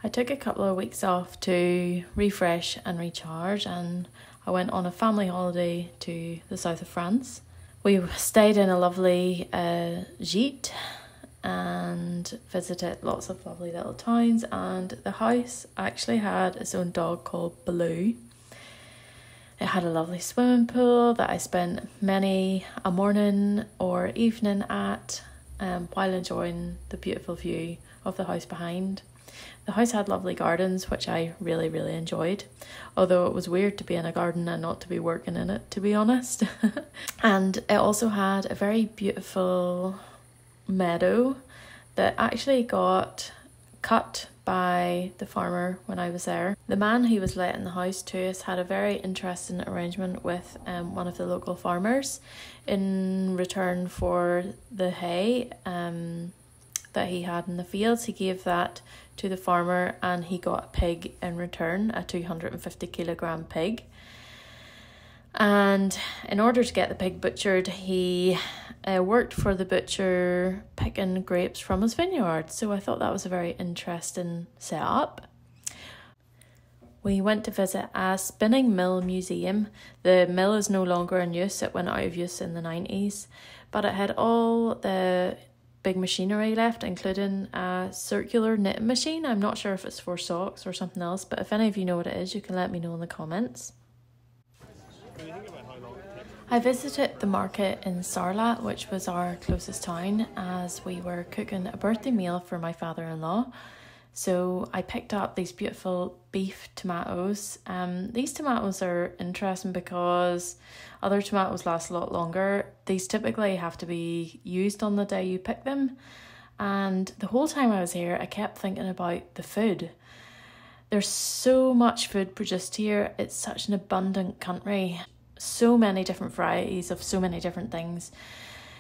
I took a couple of weeks off to refresh and recharge, and I went on a family holiday to the south of France. We stayed in a lovely gîte and visited lots of lovely little towns, and the house actually had its own dog called Baloo. It had a lovely swimming pool that I spent many a morning or evening at while enjoying the beautiful view of the house behind. The house had lovely gardens, which I really, really enjoyed, although it was weird to be in a garden and not to be working in it, to be honest. And it also had a very beautiful meadow that actually got cut by the farmer when I was there. The man who was letting the house to us had a very interesting arrangement with one of the local farmers. In return for the hay that he had in the fields, he gave that to the farmer, and he got a pig in return, a 250 kilogram pig. And in order to get the pig butchered, he worked for the butcher picking grapes from his vineyard. So I thought that was a very interesting setup. We went to visit a spinning mill museum. The mill is no longer in use. It went out of use in the 90s, but it had all the big machinery left, including a circular knitting machine. I'm not sure if it's for socks or something else, but if any of you know what it is, you can let me know in the comments. I visited the market in Sarlat, which was our closest town, as we were cooking a birthday meal for my father-in-law. So I picked up these beautiful beef tomatoes. These tomatoes are interesting because other tomatoes last a lot longer. These typically have to be used on the day you pick them. And the whole time I was here, I kept thinking about the food. There's so much food produced here. It's such an abundant country. So many different varieties of so many different things.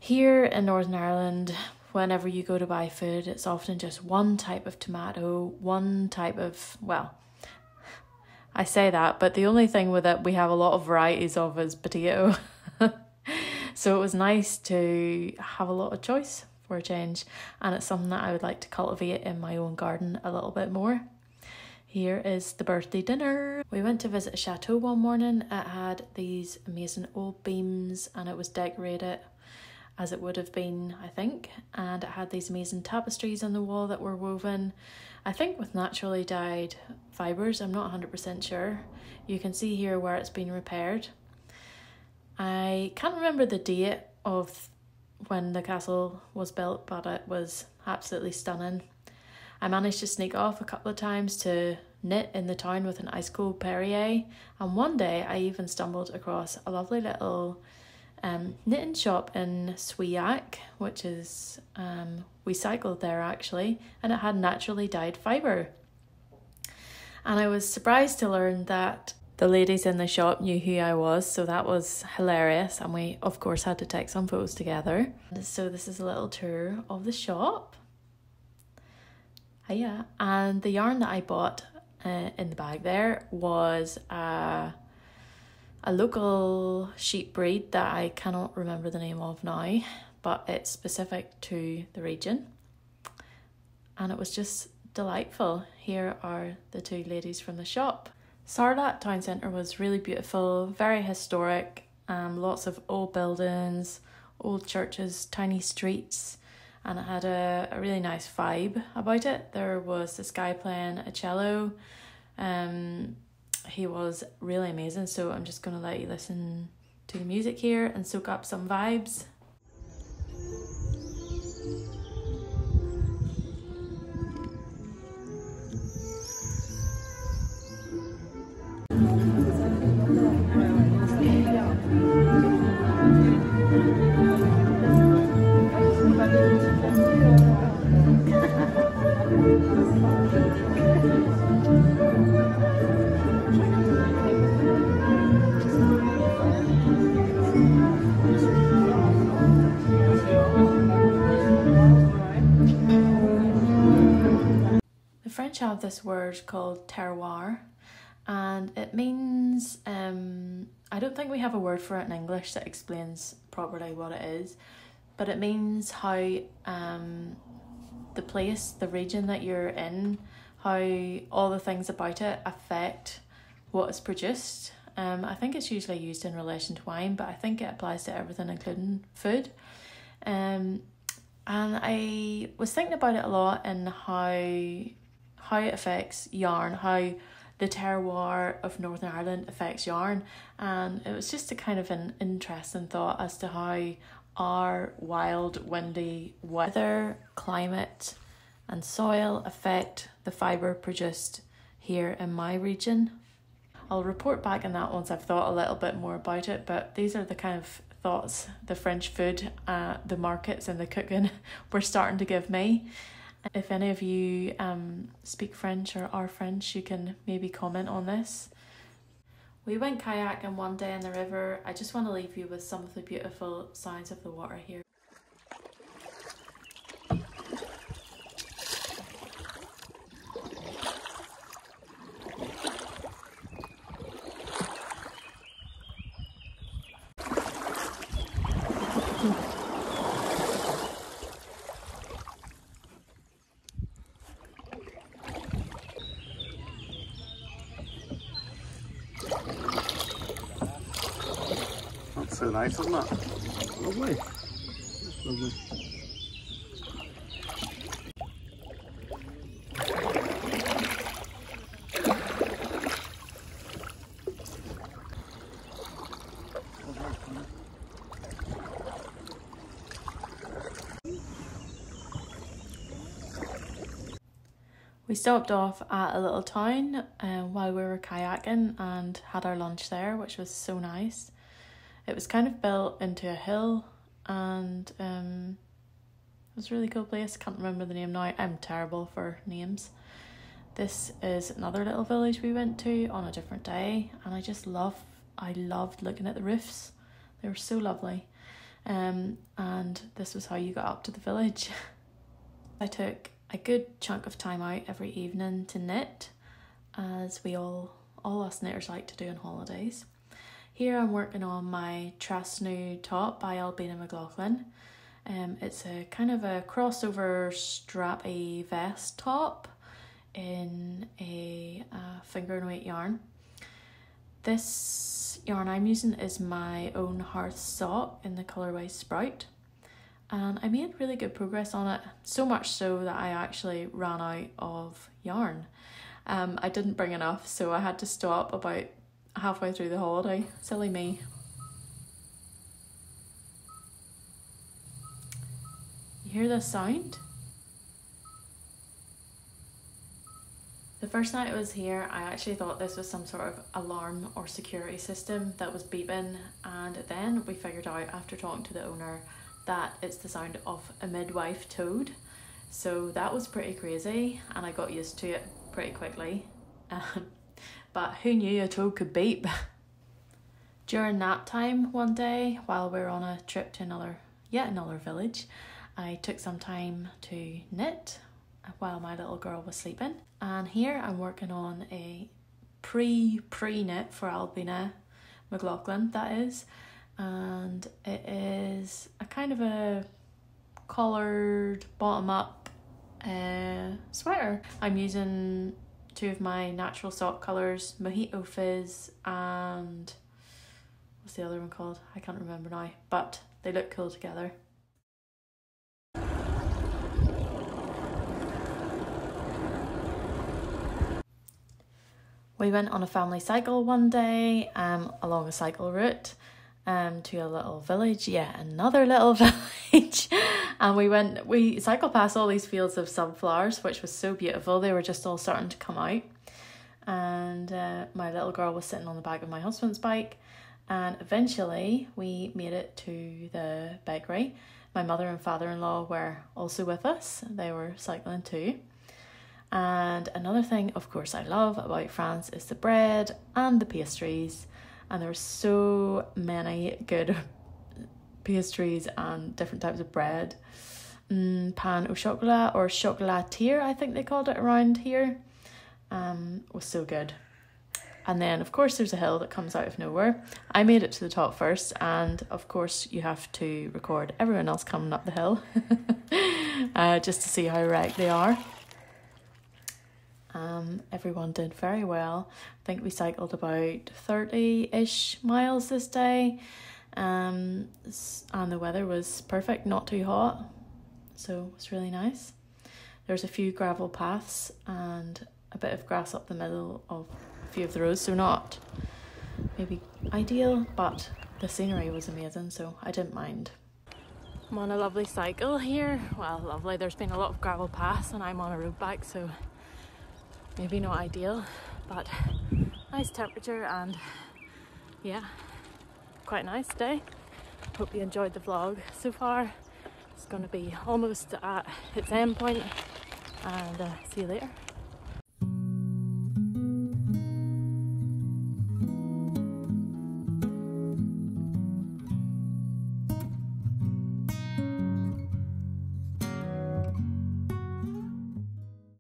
Here in Northern Ireland, whenever you go to buy food, it's often just one type of tomato, one type of, well, I say that, but the only thing with it we have a lot of varieties of is potato. So it was nice to have a lot of choice for a change, and it's something that I would like to cultivate in my own garden a little bit more. Here is the birthday dinner. We went to visit a chateau one morning. It had these amazing old beams and it was decorated as it would have been, I think. And it had these amazing tapestries on the wall that were woven, I think with naturally dyed fibres. I'm not 100% sure. You can see here where it's been repaired. I can't remember the date of when the castle was built, but it was absolutely stunning. I managed to sneak off a couple of times to knit in the town with an ice cold Perrier, and one day I even stumbled across a lovely little knitting shop in Swiak, which is, we cycled there actually, and it had naturally dyed fibre. And I was surprised to learn that the ladies in the shop knew who I was, so that was hilarious, and we of course had to take some photos together. So this is a little tour of the shop. Yeah, and the yarn that I bought in the bag there was a local sheep breed that I cannot remember the name of now, but it's specific to the region, and it was just delightful. Here are the two ladies from the shop. Sarlat town centre was really beautiful, very historic, lots of old buildings, old churches, tiny streets, and it had a really nice vibe about it. There was this guy playing a cello. He was really amazing, so I'm just going to let you listen to the music here and soak up some vibes. The French have this word called terroir, and it means, I don't think we have a word for it in English that explains properly what it is, but it means how the place, the region that you're in, how all the things about it affect what is produced. I think it's usually used in relation to wine, but I think it applies to everything, including food. And I was thinking about it a lot and how it affects yarn, how the terroir of Northern Ireland affects yarn. And it was just a kind of an interesting thought as to how our wild, windy weather, climate and soil affect the fibre produced here in my region. I'll report back on that once I've thought a little bit more about it, but these are the kind of thoughts the French food, the markets and the cooking were starting to give me. If any of you speak French or are French, you can maybe comment on this. We went kayaking one day in the river. I just want to leave you with some of the beautiful sounds of the water here. That's so nice, isn't it? Lovely. It's lovely. We stopped off at a little town while we were kayaking and had our lunch there, which was so nice. It was kind of built into a hill and it was a really cool place. Can't remember the name now. I'm terrible for names. This is another little village we went to on a different day, and I loved looking at the roofs. They were so lovely. And this was how you got up to the village. I took a good chunk of time out every evening to knit, as we all us knitters like to do on holidays. Here I'm working on my Trasnu top by Albina McLaughlin. It's a kind of a crossover strappy vest top in a finger and weight yarn. This yarn I'm using is my own hearth sock in the colourway Sprout. And I made really good progress on it, so much so that I actually ran out of yarn. I didn't bring enough, so I had to stop about halfway through the holiday. Silly me. You hear this sound? The first night I was here, I actually thought this was some sort of alarm or security system that was beeping, and then we figured out after talking to the owner that it's the sound of a midwife toad. So that was pretty crazy, and I got used to it pretty quickly. But who knew a toad could beep? During nap time one day, while we were on a trip to yet another village, I took some time to knit while my little girl was sleeping. And here I'm working on a pre-knit for Albina McLaughlin, that is. And it is a kind of a collared bottom-up sweater. I'm using two of my natural sock colours, Mojito Fizz and what's the other one called? I can't remember now, but they look cool together. We went on a family cycle one day along a cycle route to a little village, another little village. And we cycled past all these fields of sunflowers, which was so beautiful. They were just all starting to come out. And my little girl was sitting on the back of my husband's bike. And eventually we made it to the bakery. My mother and father-in-law were also with us. They were cycling too. And another thing, of course, I love about France is the bread and the pastries. And there were so many good pastries and different types of bread. Pain au chocolat, or chocolatier, I think they called it around here, was so good. And then, of course, there's a hill that comes out of nowhere. I made it to the top first, and of course you have to record everyone else coming up the hill just to see how wrecked they are. Everyone did very well. I think we cycled about 30-ish miles this day, and the weather was perfect, not too hot, so it was really nice. There's a few gravel paths and a bit of grass up the middle of a few of the roads, so not maybe ideal, but the scenery was amazing, so I didn't mind. I'm on a lovely cycle here. Well, lovely, there's been a lot of gravel paths and I'm on a road bike, so maybe not ideal, but nice temperature and yeah, quite a nice day. Hope you enjoyed the vlog so far. It's going to be almost at its end point, and see you later.